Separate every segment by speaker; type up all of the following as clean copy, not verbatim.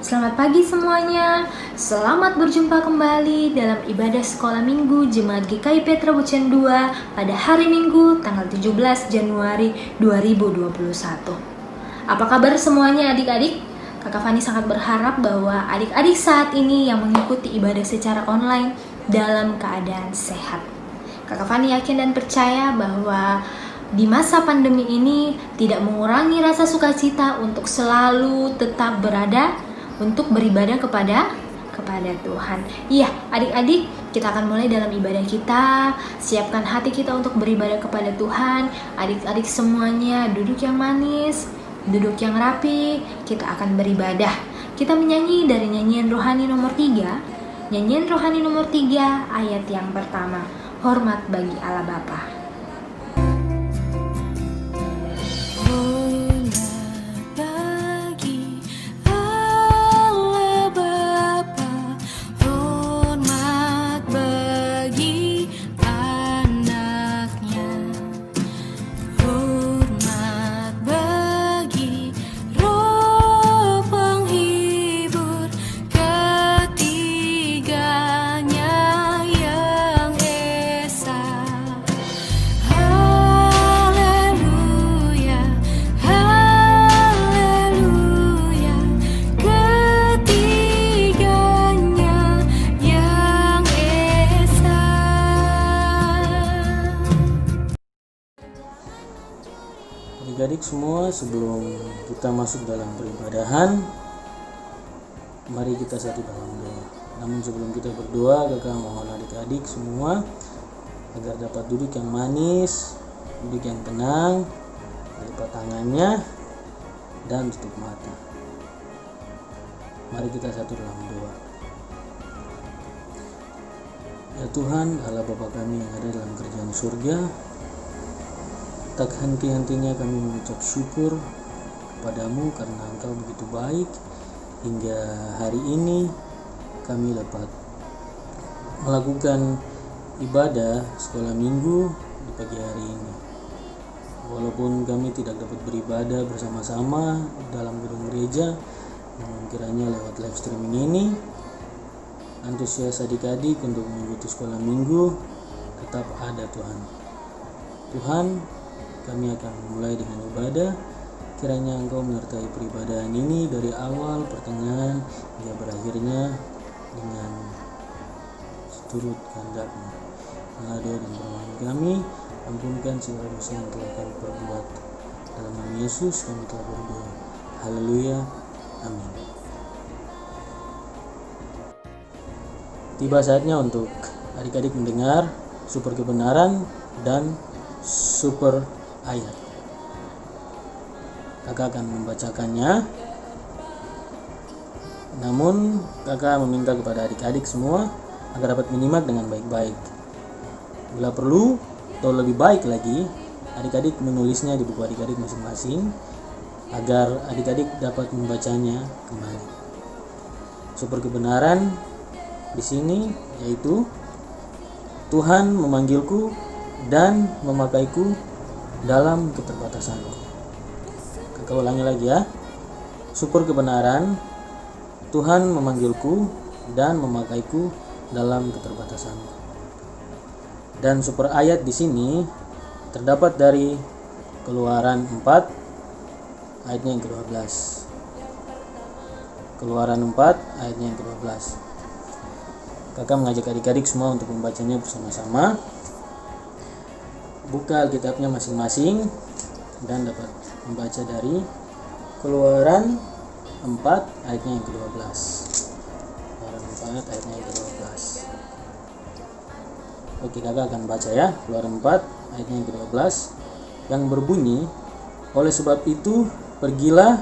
Speaker 1: Selamat pagi semuanya. Selamat berjumpa kembali dalam ibadah sekolah minggu Jemaat GKI Petra Bucian 2 pada hari Minggu tanggal 17 Januari 2021. Apa kabar semuanya adik-adik? Kakak Fani sangat berharap bahwa adik-adik saat ini yang mengikuti ibadah secara online dalam keadaan sehat. Kakak Fani yakin dan percaya bahwa di masa pandemi ini tidak mengurangi rasa sukacita untuk selalu tetap berada untuk beribadah kepada Tuhan. Iya, adik-adik, kita akan mulai dalam ibadah kita. Siapkan hati kita untuk beribadah kepada Tuhan. Adik-adik semuanya duduk yang manis, duduk yang rapi. Kita akan beribadah. Kita menyanyi dari nyanyian rohani nomor 3. Nyanyian rohani nomor 3 ayat yang pertama. Hormat bagi Allah Bapa.
Speaker 2: Adik-adik semua, sebelum kita masuk dalam peribadahan, mari kita satu dalam doa. Namun sebelum kita berdoa, kakak mohon adik-adik semua agar dapat duduk yang manis, duduk yang tenang, lipat tangannya dan tutup mata. Mari kita satu dalam doa. Ya Tuhan, Allah Bapa kami yang ada dalam kerajaan surga, tak henti-hentinya kami mengucap syukur kepadamu karena Engkau begitu baik. Hingga hari ini kami dapat melakukan ibadah sekolah minggu di pagi hari ini. Walaupun kami tidak dapat beribadah bersama-sama dalam gedung gereja, namun kiranya lewat live streaming ini, antusias adik-adik untuk mengikuti sekolah minggu tetap ada Tuhan. Tuhan, kami akan memulai dengan ibadah. Kiranya Engkau menyertai peribadahan ini dari awal, pertengahan, hingga berakhirnya dengan seturut kehendak-Mu. Allah doa dan permohonan kami, ampunkan segala dosa yang telah kami perbuat. Dalam nama Yesus kami telah berdoa. Haleluya. Amin. Tiba saatnya untuk adik-adik mendengar super kebenaran dan super ayat. Kakak akan membacakannya. Namun kakak meminta kepada adik-adik semua agar dapat menyimak dengan baik-baik. Bila perlu atau lebih baik lagi, adik-adik menulisnya di buku adik-adik masing-masing agar adik-adik dapat membacanya kembali. Super kebenaran di sini yaitu Tuhan memanggilku dan memakaiku dalam keterbatasanku. Kakak ulangi lagi ya. Super kebenaran, Tuhan memanggilku dan memakaiku dalam keterbatasanku. Dan super ayat di sini terdapat dari Keluaran 4 ayatnya yang ke-12. Keluaran 4 ayatnya yang ke-12. Kakak mengajak adik-adik semua untuk membacanya bersama-sama. Buka Alkitabnya masing-masing dan dapat membaca dari Keluaran 4 ayatnya yang ke-12. Keluaran 4 ayatnya yang ke-12. Oke, kakak akan baca ya. Keluaran 4 ayatnya yang ke-12 yang berbunyi, oleh sebab itu pergilah,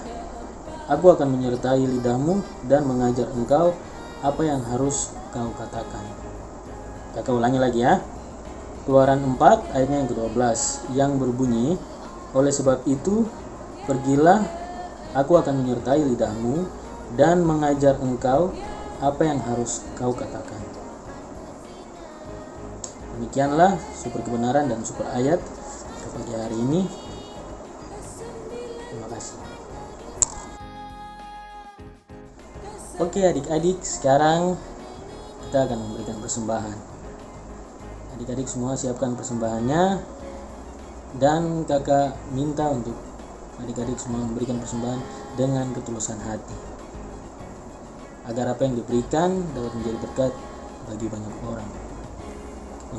Speaker 2: aku akan menyertai lidahmu dan mengajar engkau apa yang harus kau katakan. Kakak ulangi lagi ya. Keluaran 4 ayatnya yang ke-12 yang berbunyi, oleh sebab itu pergilah, aku akan menyertai lidahmu dan mengajar engkau apa yang harus kau katakan. Demikianlah super kebenaran dan super ayat pada hari ini. Terima kasih. Oke adik-adik, sekarang kita akan memberikan persembahan. Adik-adik semua siapkan persembahannya, dan kakak minta untuk adik-adik semua memberikan persembahan dengan ketulusan hati, agar apa yang diberikan dapat menjadi berkat bagi banyak orang.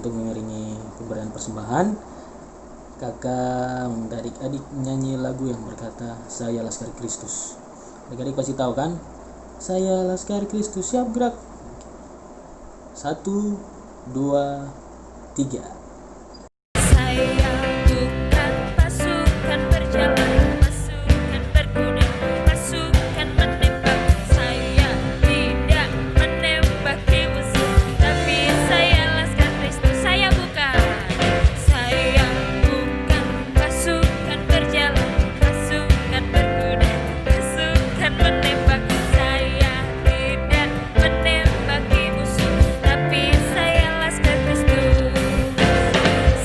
Speaker 2: Untuk mengiringi pemberian persembahan, kakak minta adik-adik menyanyi lagu yang berkata Saya Laskar Kristus. Adik-adik pasti tahu kan? Saya Laskar Kristus, siap gerak. 1, 2, 3.
Speaker 3: Saya bukan pasukan berjalan, pasukan berkuda, pasukan menembak. Saya tidak menembaki musuh, tapi saya Laskar Kristus. Saya bukan pasukan berjalan, pasukan berkuda, pasukan menembak. Saya tidak menembaki musuh, tapi saya Laskar Kristus.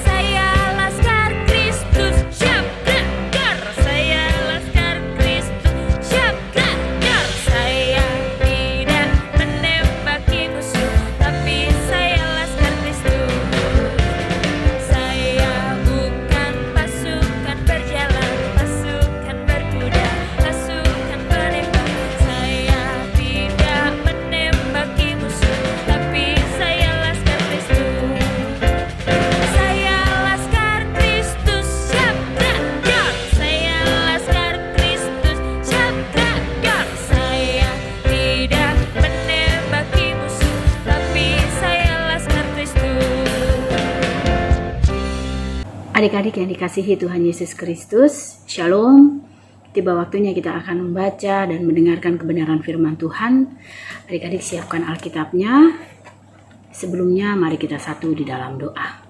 Speaker 3: Saya Laskar Kristus, siap gerak. Saya Laskar Kristus, siap gerak. Saya tidak menembaki musuh, tapi saya Laskar Kristus. Saya bukan pasukan berjalan, pasukan berkuda, pasukan menembak. Saya tidak menembaki musuh, tapi saya Laskar Kristus. Saya Laskar Kristus, siap gerak. Saya Laskar Kristus, siap gerak. Saya tidak menembaki musuh, tapi saya Laskar Kristus.
Speaker 4: Adik-adik yang dikasihi Tuhan Yesus Kristus, Shalom. Tiba waktunya kita akan membaca dan mendengarkan kebenaran firman Tuhan. Adik-adik siapkan Alkitabnya. Sebelumnya mari kita satu di dalam doa.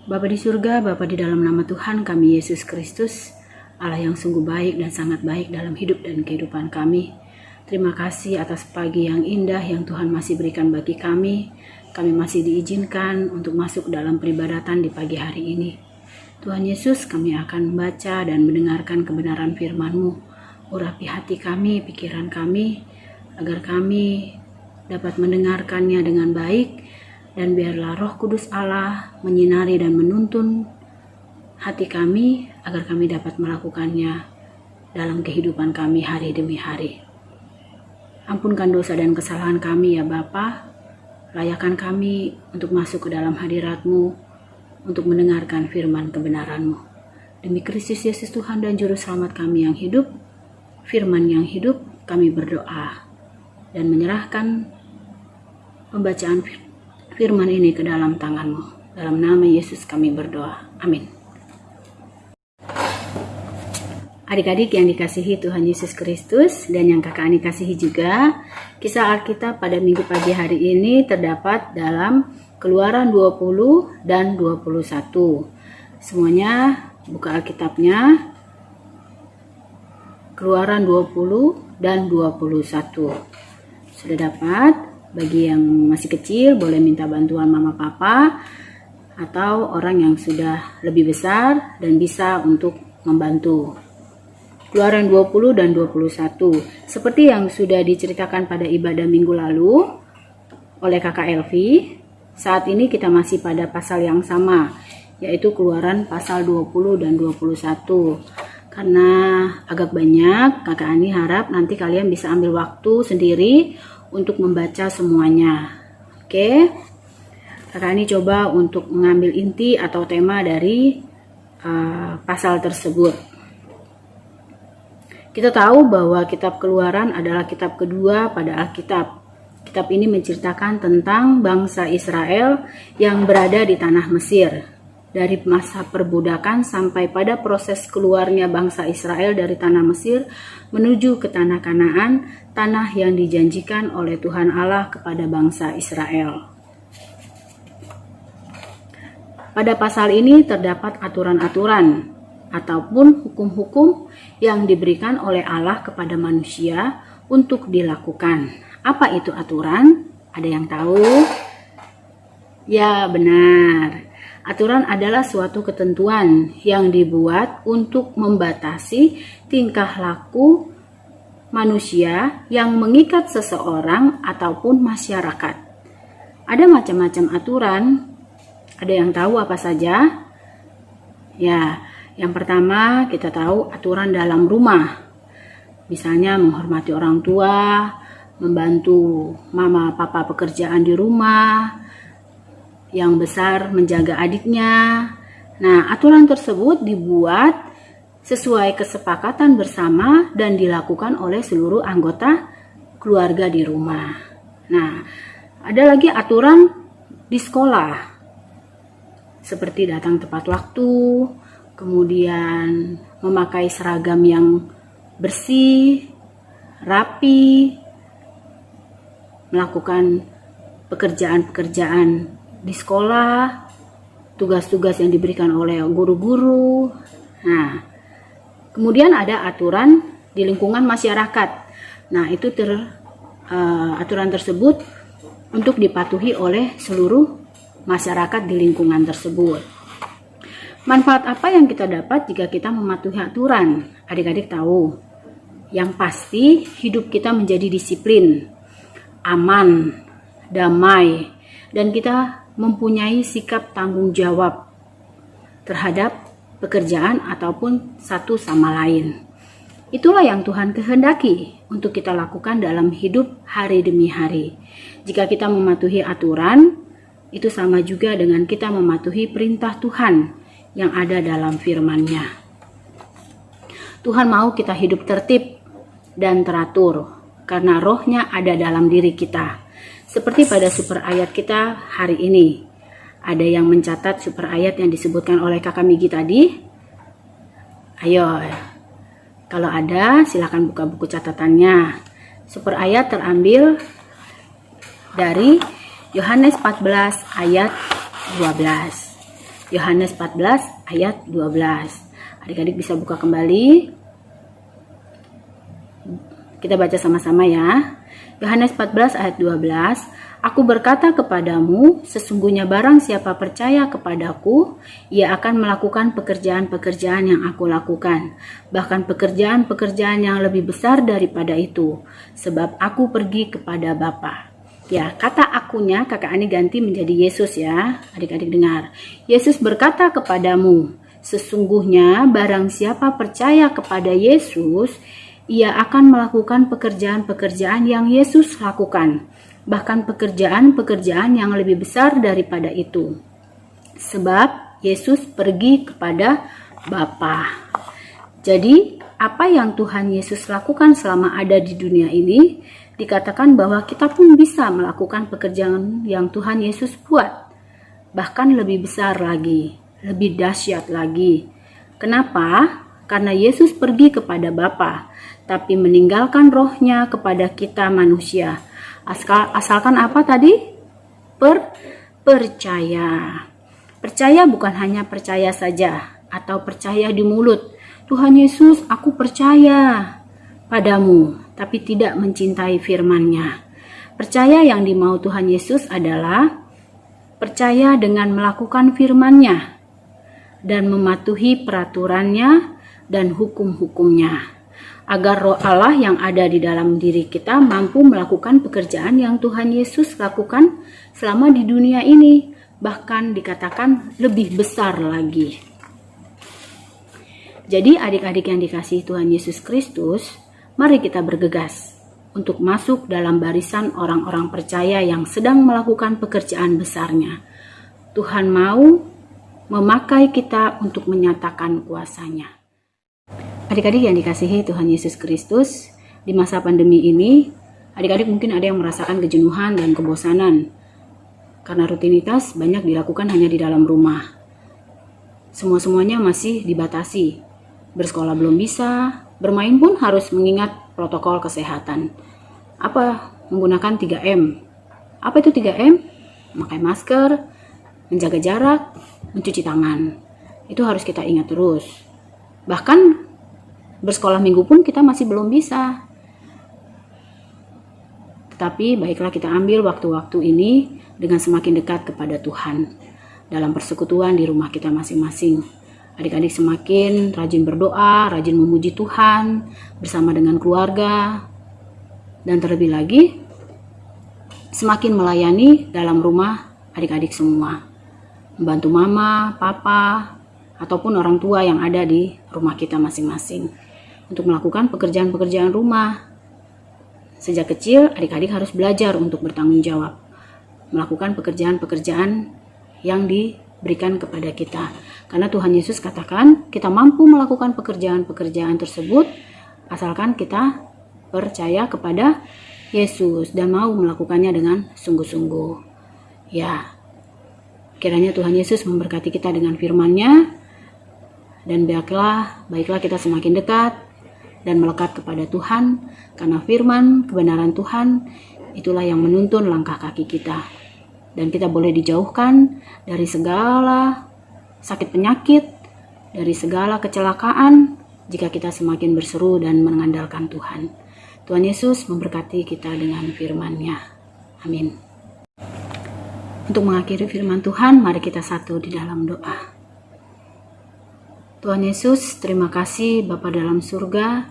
Speaker 4: Bapa di surga, Bapa di dalam nama Tuhan kami Yesus Kristus, Allah yang sungguh baik dan sangat baik dalam hidup dan kehidupan kami. Terima kasih atas pagi yang indah yang Tuhan masih berikan bagi kami. Kami masih diizinkan untuk masuk dalam peribadatan di pagi hari ini. Tuhan Yesus, kami akan membaca dan mendengarkan kebenaran firman-Mu. Urapi hati kami, pikiran kami, agar kami dapat mendengarkannya dengan baik, dan biarlah Roh Kudus Allah menyinari dan menuntun hati kami, agar kami dapat melakukannya dalam kehidupan kami hari demi hari. Ampunkan dosa dan kesalahan kami ya Bapa. Layakan kami untuk masuk ke dalam hadirat-Mu, untuk mendengarkan firman kebenaran-Mu. Demi Kristus Yesus Tuhan dan Juru Selamat kami yang hidup, firman yang hidup, kami berdoa dan menyerahkan pembacaan firman ini ke dalam tangan-Mu. Dalam nama Yesus kami berdoa. Amin. Adik-adik yang dikasihi Tuhan Yesus Kristus dan yang kakak Ani kasihi juga, kisah Alkitab pada minggu pagi hari ini terdapat dalam Keluaran 20 dan 21. Semuanya buka Alkitabnya. Keluaran 20 dan 21. Sudah dapat? Bagi yang masih kecil boleh minta bantuan mama papa atau orang yang sudah lebih besar dan bisa untuk membantu. Keluaran 20 dan 21. Seperti yang sudah diceritakan pada ibadah minggu lalu oleh kakak Elvi, saat ini kita masih pada pasal yang sama, yaitu Keluaran pasal 20 dan 21. Karena agak banyak, kakak Ani harap nanti kalian bisa ambil waktu sendiri untuk membaca semuanya. Oke? Kakak Ani coba untuk mengambil inti atau tema dari pasal tersebut. Kita tahu bahwa kitab Keluaran adalah kitab kedua pada Alkitab. Kitab ini menceritakan tentang bangsa Israel yang berada di tanah Mesir. Dari masa perbudakan sampai pada proses keluarnya bangsa Israel dari tanah Mesir menuju ke tanah Kanaan, tanah yang dijanjikan oleh Tuhan Allah kepada bangsa Israel. Pada pasal ini terdapat aturan-aturan ataupun hukum-hukum yang diberikan oleh Allah kepada manusia untuk dilakukan. Apa itu aturan? Ada yang tahu? Ya, benar. Aturan adalah suatu ketentuan yang dibuat untuk membatasi tingkah laku manusia yang mengikat seseorang ataupun masyarakat. Ada macam-macam aturan. Ada yang tahu apa saja? Ya, yang pertama kita tahu aturan dalam rumah. Misalnya menghormati orang tua, membantu mama papa pekerjaan di rumah, yang besar menjaga adiknya. Nah, aturan tersebut dibuat sesuai kesepakatan bersama dan dilakukan oleh seluruh anggota keluarga di rumah. Nah, ada lagi aturan di sekolah. Seperti datang tepat waktu, kemudian memakai seragam yang bersih, rapi, melakukan pekerjaan-pekerjaan di sekolah, tugas-tugas yang diberikan oleh guru-guru. Nah, kemudian ada aturan di lingkungan masyarakat. Nah, itu aturan tersebut untuk dipatuhi oleh seluruh masyarakat di lingkungan tersebut. Manfaat apa yang kita dapat jika kita mematuhi aturan? Adik-adik tahu, yang pasti hidup kita menjadi disiplin, aman, damai, dan kita mempunyai sikap tanggung jawab terhadap pekerjaan ataupun satu sama lain. Itulah yang Tuhan kehendaki untuk kita lakukan dalam hidup hari demi hari. Jika kita mematuhi aturan, itu sama juga dengan kita mematuhi perintah Tuhan yang ada dalam firman-Nya. Tuhan mau kita hidup tertib dan teratur karena roh-Nya ada dalam diri kita. Seperti pada super ayat kita hari ini. Ada yang mencatat super ayat yang disebutkan oleh Kakak Migi tadi? Ayo, kalau ada silakan buka buku catatannya. Super ayat terambil dari Yohanes 14 ayat 12. Yohanes 14 ayat 12. Adik-adik bisa buka kembali. Kita baca sama-sama ya. Yohanes 14 ayat 12. Aku berkata kepadamu, sesungguhnya barang siapa percaya kepadaku, ia akan melakukan pekerjaan-pekerjaan yang aku lakukan. Bahkan pekerjaan-pekerjaan yang lebih besar daripada itu. Sebab aku pergi kepada Bapa. Ya, kata akunya Kakak Ani ganti menjadi Yesus ya. Adik-adik dengar. Yesus berkata kepadamu, sesungguhnya barang siapa percaya kepada Yesus, ia akan melakukan pekerjaan-pekerjaan yang Yesus lakukan. Bahkan pekerjaan-pekerjaan yang lebih besar daripada itu. Sebab Yesus pergi kepada Bapa. Jadi, apa yang Tuhan Yesus lakukan selama ada di dunia ini, dikatakan bahwa kita pun bisa melakukan pekerjaan yang Tuhan Yesus buat. Bahkan lebih besar lagi, lebih dahsyat lagi. Kenapa? Karena Yesus pergi kepada Bapa, tapi meninggalkan roh-Nya kepada kita manusia. Asalkan apa tadi? Percaya. Percaya bukan hanya percaya saja, atau percaya di mulut. Tuhan Yesus, aku percaya padamu, tapi tidak mencintai firman-Nya. Percaya yang dimau Tuhan Yesus adalah percaya dengan melakukan firman-Nya dan mematuhi peraturan-Nya dan hukum-hukumnya, agar roh Allah yang ada di dalam diri kita mampu melakukan pekerjaan yang Tuhan Yesus lakukan selama di dunia ini, bahkan dikatakan lebih besar lagi. Jadi adik-adik yang dikasihi Tuhan Yesus Kristus, mari kita bergegas untuk masuk dalam barisan orang-orang percaya yang sedang melakukan pekerjaan besarnya. Tuhan mau memakai kita untuk menyatakan kuasa-Nya. Adik-adik yang dikasihi Tuhan Yesus Kristus, di masa pandemi ini, adik-adik mungkin ada yang merasakan kejenuhan dan kebosanan. Karena rutinitas banyak dilakukan hanya di dalam rumah. Semua-semuanya masih dibatasi. Bersekolah belum bisa, bermain pun harus mengingat protokol kesehatan. Apa? Menggunakan 3M. Apa itu 3M? Memakai masker, menjaga jarak, mencuci tangan. Itu harus kita ingat terus. Bahkan bersekolah minggu pun kita masih belum bisa. Tetapi baiklah kita ambil waktu-waktu ini dengan semakin dekat kepada Tuhan dalam persekutuan di rumah kita masing-masing. adik-adik semakin rajin berdoa, rajin memuji Tuhan bersama dengan keluarga, dan terlebih lagi semakin melayani dalam rumah adik-adik semua, membantu mama, papa, ataupun orang tua yang ada di rumah kita masing-masing untuk melakukan pekerjaan-pekerjaan rumah. Sejak kecil adik-adik harus belajar untuk bertanggung jawab, melakukan pekerjaan-pekerjaan yang diberikan kepada kita. Karena Tuhan Yesus katakan kita mampu melakukan pekerjaan-pekerjaan tersebut asalkan kita percaya kepada Yesus dan mau melakukannya dengan sungguh-sungguh. Ya, kiranya Tuhan Yesus memberkati kita dengan firman-Nya, dan baiklah kita semakin dekat dan melekat kepada Tuhan, karena firman kebenaran Tuhan itulah yang menuntun langkah kaki kita. Dan kita boleh dijauhkan dari segala sakit penyakit, dari segala kecelakaan jika kita semakin berseru dan mengandalkan Tuhan. Tuhan Yesus memberkati kita dengan firman-Nya. Amin. Untuk mengakhiri firman Tuhan, mari kita satu di dalam doa. Tuhan Yesus, terima kasih Bapa dalam surga,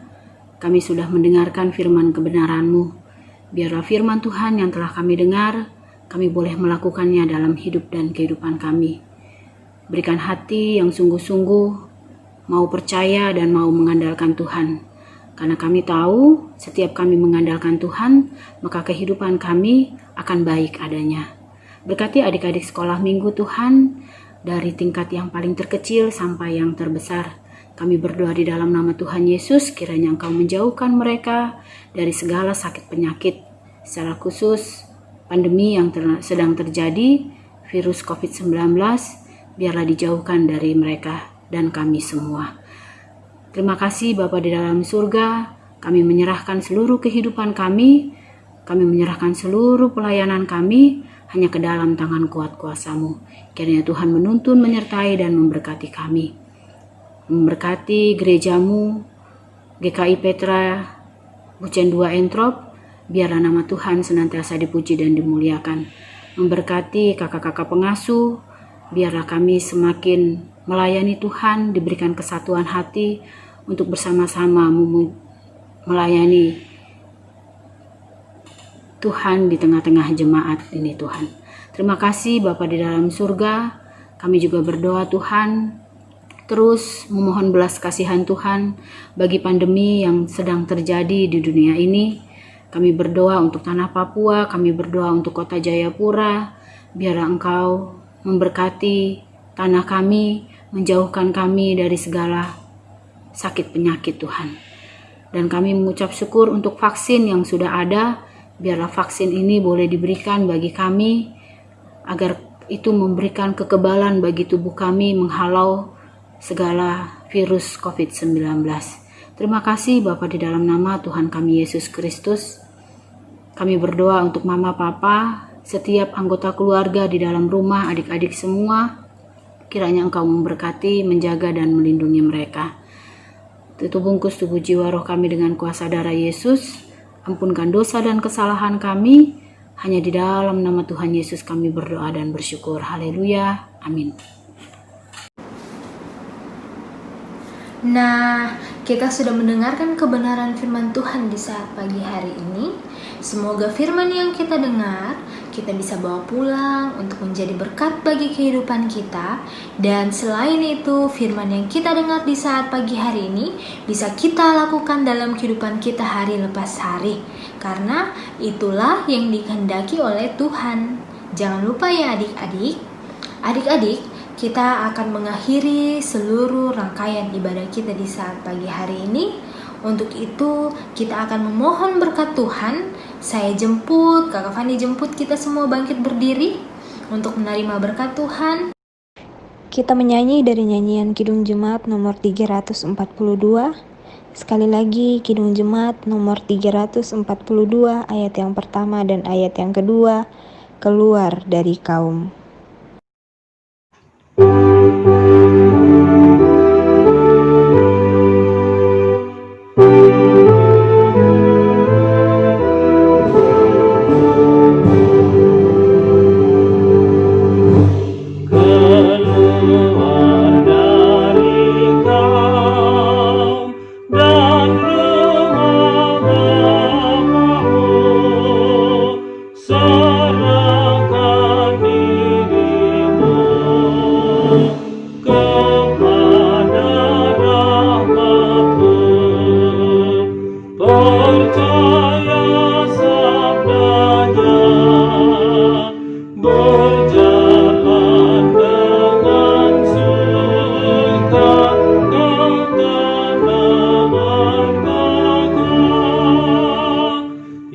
Speaker 4: kami sudah mendengarkan firman kebenaran-Mu. Biarlah firman Tuhan yang telah kami dengar, kami boleh melakukannya dalam hidup dan kehidupan kami. Berikan hati yang sungguh-sungguh, mau percaya dan mau mengandalkan Tuhan. Karena kami tahu setiap kami mengandalkan Tuhan, maka kehidupan kami akan baik adanya. Berkati adik-adik sekolah minggu Tuhan, dari tingkat yang paling terkecil sampai yang terbesar. Kami berdoa di dalam nama Tuhan Yesus, kiranya Engkau menjauhkan mereka dari segala sakit penyakit, secara khusus pandemi yang sedang terjadi, virus COVID-19, biarlah dijauhkan dari mereka dan kami semua. Terima kasih Bapa di dalam surga, kami menyerahkan seluruh kehidupan kami menyerahkan seluruh pelayanan kami hanya ke dalam tangan kuat kuasa-Mu. Kiranya Tuhan menuntun, menyertai dan memberkati kami. Memberkati gereja-Mu, GKI Petra Bucen 2 Entrop, biarlah nama Tuhan senantiasa dipuji dan dimuliakan. Memberkati kakak-kakak pengasuh, biarlah kami semakin melayani Tuhan, diberikan kesatuan hati untuk bersama-sama melayani Tuhan di tengah-tengah jemaat ini Tuhan. Terima kasih Bapa di dalam surga, kami juga berdoa Tuhan, terus memohon belas kasihan Tuhan bagi pandemi yang sedang terjadi di dunia ini. Kami berdoa untuk tanah Papua, kami berdoa untuk kota Jayapura, biarlah Engkau memberkati tanah kami, menjauhkan kami dari segala sakit penyakit Tuhan. Dan kami mengucap syukur untuk vaksin yang sudah ada, biarlah vaksin ini boleh diberikan bagi kami, agar itu memberikan kekebalan bagi tubuh kami menghalau segala virus COVID-19. Terima kasih Bapa di dalam nama Tuhan kami Yesus Kristus. Kami berdoa untuk mama papa, setiap anggota keluarga di dalam rumah, adik-adik semua. Kiranya Engkau memberkati, menjaga dan melindungi mereka. Tutup bungkus tubuh jiwa roh kami dengan kuasa darah Yesus. Ampunkan dosa dan kesalahan kami. Hanya di dalam nama Tuhan Yesus kami berdoa dan bersyukur. Haleluya. Amin.
Speaker 1: Nah, kita sudah mendengarkan kebenaran firman Tuhan di saat pagi hari ini. Semoga firman yang kita dengar, kita bisa bawa pulang untuk menjadi berkat bagi kehidupan kita. Dan selain itu, firman yang kita dengar di saat pagi hari ini bisa kita lakukan dalam kehidupan kita hari lepas hari. Karena itulah yang dikehendaki oleh Tuhan. Jangan lupa ya adik-adik. Adik-adik, kita akan mengakhiri seluruh rangkaian ibadah kita di saat pagi hari ini. Untuk itu, kita akan memohon berkat Tuhan. Saya jemput, Kakak Fani jemput kita semua bangkit berdiri untuk menerima berkat Tuhan.
Speaker 5: Kita menyanyi dari nyanyian Kidung Jemaat nomor 342. Sekali lagi, Kidung Jemaat nomor 342, ayat yang pertama dan ayat yang kedua, keluar dari kaum.
Speaker 6: Keluar dari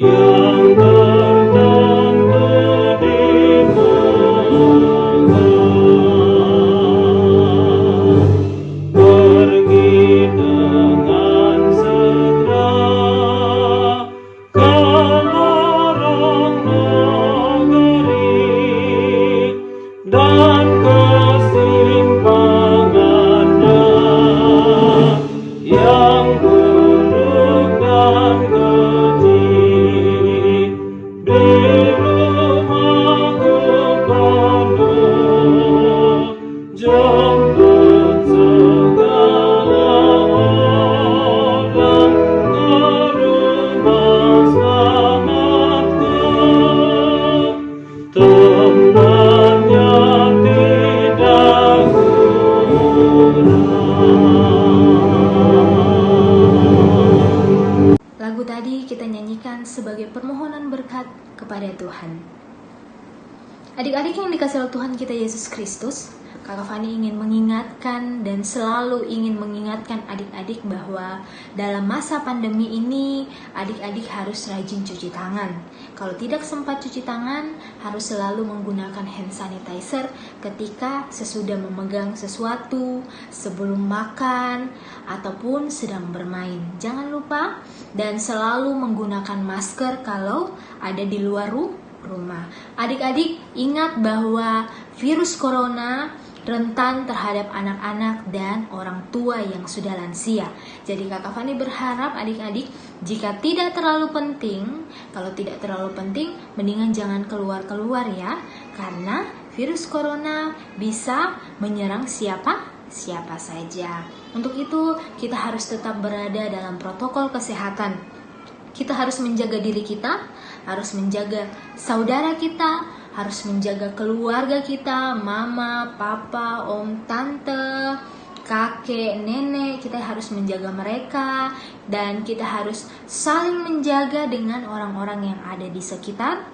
Speaker 2: yang tertentu di muka. Pergi dengan segera ke lorong negeri dan kesimpangannya yang buruk dan keji. Di rumahku penuh, jemput segala orang ke rumah selamatku. Tempatnya tidak kurang.
Speaker 1: Lagu tadi kita nyanyikan sebagai permohonan berkat kepada Tuhan. Adik-adik yang dikasihi oleh Tuhan kita Yesus Kristus, Kakak Fani ingin mengingatkan dan selalu ingin mengingatkan adik-adik bahwa dalam masa pandemi ini adik-adik harus rajin cuci tangan. Kalau tidak sempat cuci tangan, harus selalu menggunakan hand sanitizer ketika sesudah memegang sesuatu, sebelum makan, ataupun sedang bermain. Jangan lupa dan selalu menggunakan masker kalau ada di luar rumah. Adik-adik ingat bahwa virus corona rentan terhadap anak-anak dan orang tua yang sudah lansia. Jadi Kakak Fani berharap adik-adik jika tidak terlalu penting, kalau tidak terlalu penting, mendingan jangan keluar-keluar ya, karena virus corona bisa menyerang siapa saja. Untuk itu kita harus tetap berada dalam protokol kesehatan. Kita harus menjaga diri kita, harus menjaga saudara kita, harus menjaga keluarga kita, mama, papa, om, tante, kakek, nenek. Kita harus menjaga mereka dan kita harus saling menjaga dengan orang-orang yang ada di sekitar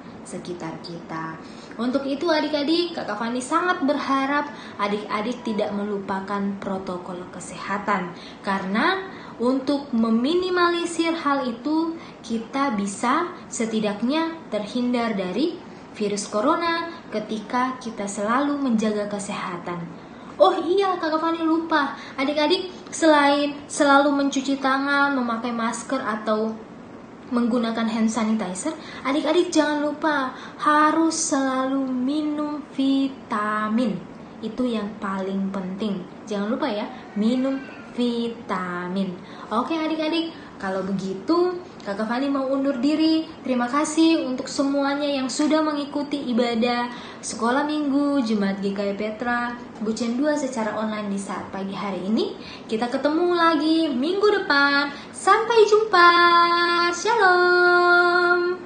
Speaker 1: kita. Untuk itu adik-adik, Kakak Fani sangat berharap adik-adik tidak melupakan protokol kesehatan, karena untuk meminimalisir hal itu kita bisa setidaknya terhindar dari virus corona ketika kita selalu menjaga kesehatan. Oh iya, Kakak Fani lupa, adik-adik selain selalu mencuci tangan, memakai masker atau menggunakan hand sanitizer, adik-adik jangan lupa harus selalu minum vitamin. Itu yang paling penting. Jangan lupa ya, minum vitamin. Oke adik-adik, kalau begitu Kakak Fani mau undur diri. Terima kasih untuk semuanya yang sudah mengikuti ibadah Sekolah Minggu Jemaat GKI Petra Bucen 2 secara online di saat pagi hari ini. Kita ketemu lagi minggu depan. Sampai jumpa. Shalom.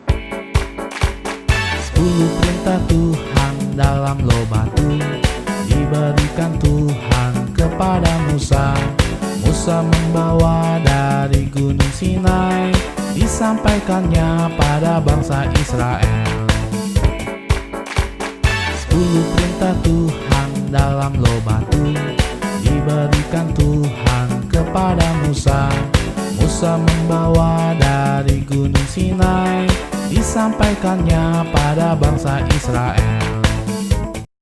Speaker 6: 10 perintah Tuhan dalam loh batu diberikan Tuhan kepada Musa. Musa membawa dari gunung Sinai, disampaikannya pada bangsa Israel. 10 perintah Tuhan dalam loh batu diberikan Tuhan kepada Musa. Musa membawa dari gunung Sinai, disampaikannya pada bangsa Israel.